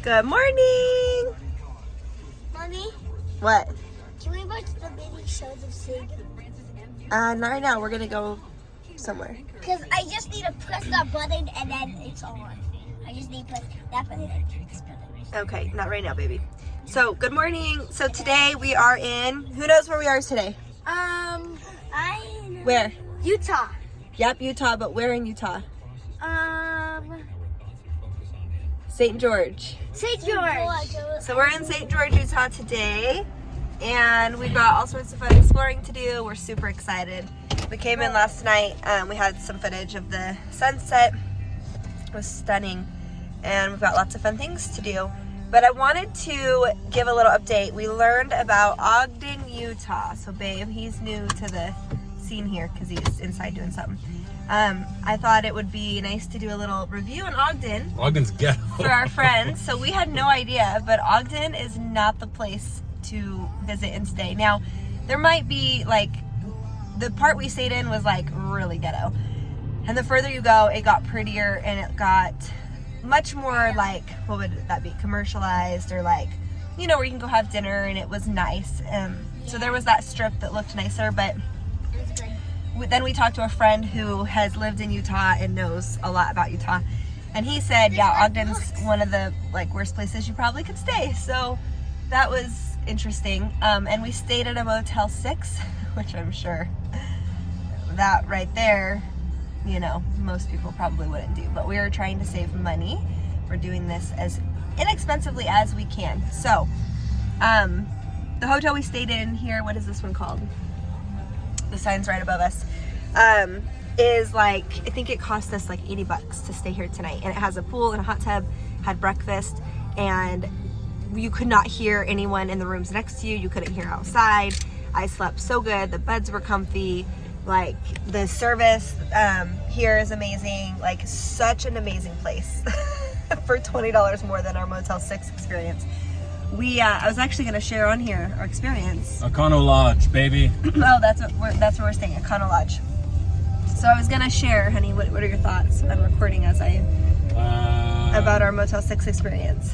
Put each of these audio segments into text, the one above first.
Good morning. Mommy, What? can we watch the baby shows of Sig? Not right now. We're gonna go somewhere. Because I just need to press that button and then it's on. I just need to press that button and this button. Okay, not right now, baby. So, good morning. So today we are in. Who knows where we are today? I know. Where? Utah. Yep, Utah. But where in Utah? St. George. St. George. So we're in St. George, Utah today, and we've got all sorts of fun exploring to do. We're super excited. We came in last night. We had some footage of the sunset. It was stunning, and we've got lots of fun things to do. But I wanted to give a little update. We learned about Ogden, Utah. So babe, he's new to the scene here because he's inside doing something. I thought it would be nice to do a little review on Ogden. Ogden's ghetto. For our friends. So we had no idea, but Ogden is not the place to visit and stay. Now, there might be like, the part we stayed in was like really ghetto. And the further you go, it got prettier and it got much more like, what would that be? Commercialized, or like, you know, where you can go have dinner, and it was nice. So there was that strip that looked nicer, but then we talked to a friend who has lived in Utah and knows a lot about Utah, and he said, yeah, Ogden's one of the like worst places you probably could stay. So that was interesting. And we stayed at a Motel 6, which I'm sure that right there, you know, most people probably wouldn't do, but we are trying to save money. We're doing this as inexpensively as we can. So the hotel we stayed in here, what is this one called? The sign's right above us, is like, I think it cost us like $80 to stay here tonight, and it has a pool and a hot tub, had breakfast, and you could not hear anyone in the rooms next to you. You couldn't hear outside. I slept so good. The beds were comfy. Like, the service here is amazing. Like, such an amazing place for $20 more than our Motel 6 experience. I was actually going to share on here our experience. Econo Lodge, baby. Oh, that's where we're staying, Econo Lodge. So I was going to share, honey, what are your thoughts? I'm recording as I about our Motel 6 experience.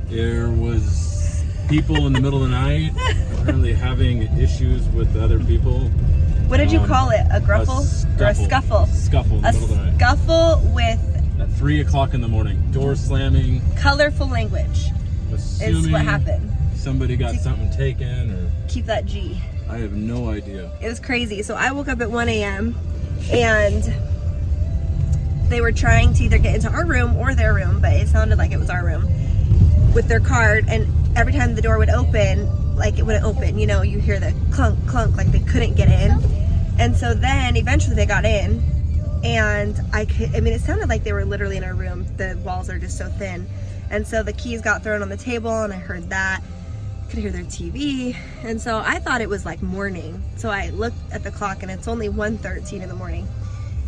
There was people in the middle of the night apparently having issues with other people. What did you call it? A gruffle? Or a scuffle? Scuffle in the middle of the night. Scuffle with... At 3 o'clock in the morning. Door slamming. Colorful language is what happened. Somebody got something taken, or... Keep that G. I have no idea. It was crazy. So I woke up at 1 a.m. and they were trying to either get into our room or their room, but it sounded like it was our room, with their card, and every time the door would open, like, it wouldn't open, you know, you hear the clunk, clunk, like they couldn't get in. And so then eventually they got in, and I mean, it sounded like they were literally in our room. The walls are just so thin. And so the keys got thrown on the table, and I heard that. Could hear their TV. And so I thought it was like morning. So I looked at the clock, and it's only 1:13 in the morning.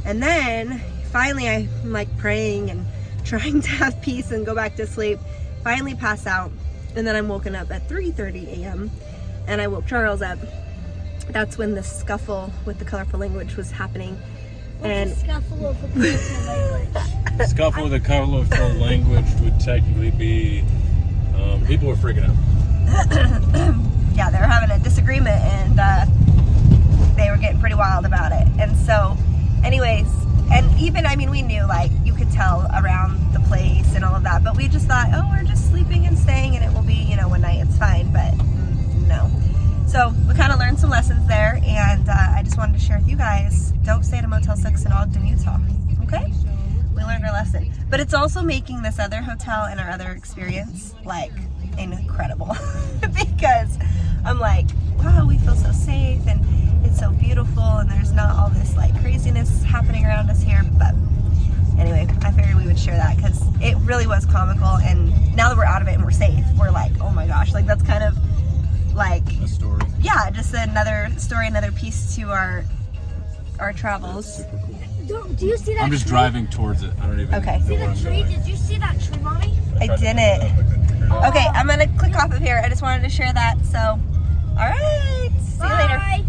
And then finally I'm like praying and trying to have peace and go back to sleep. Finally pass out. And then I'm woken up at 3:30 a.m. and I woke Charles up. That's when the scuffle with the colorful language was happening. And Scuffle with the colorful language. Scuffle with a colorful language would technically be people were freaking out. yeah, they were having a disagreement, and they were getting pretty wild about it. And so anyways, and even, I mean, we knew, like, you could tell around the place and all of that, but we just thought, oh, we're just sleeping and staying, and it will be, you know, one night, it's fine. But no. So we kind of learned some lessons there, and I just wanted to share with you guys, don't stay at a Motel 6 in Ogden, Utah, okay? We learned our lesson. But it's also making this other hotel and our other experience, like, incredible. Because I'm like, wow, we feel so safe, and it's so beautiful, and there's not all this, like, craziness happening around us here. But anyway, I figured we would share that because it really was comical, and now that we're out of it and we're safe, we're like, oh my gosh, like, that's kind of like A story. Yeah, just another story, another piece to our travels. Super cool. Do you see that I'm just tree? driving towards it. I don't even Okay. know See where the I'm tree? going. Did you see that tree, Mommy? I didn't. Okay, I'm gonna click off of here. I just wanted to share that. So, all right. See you later. Bye.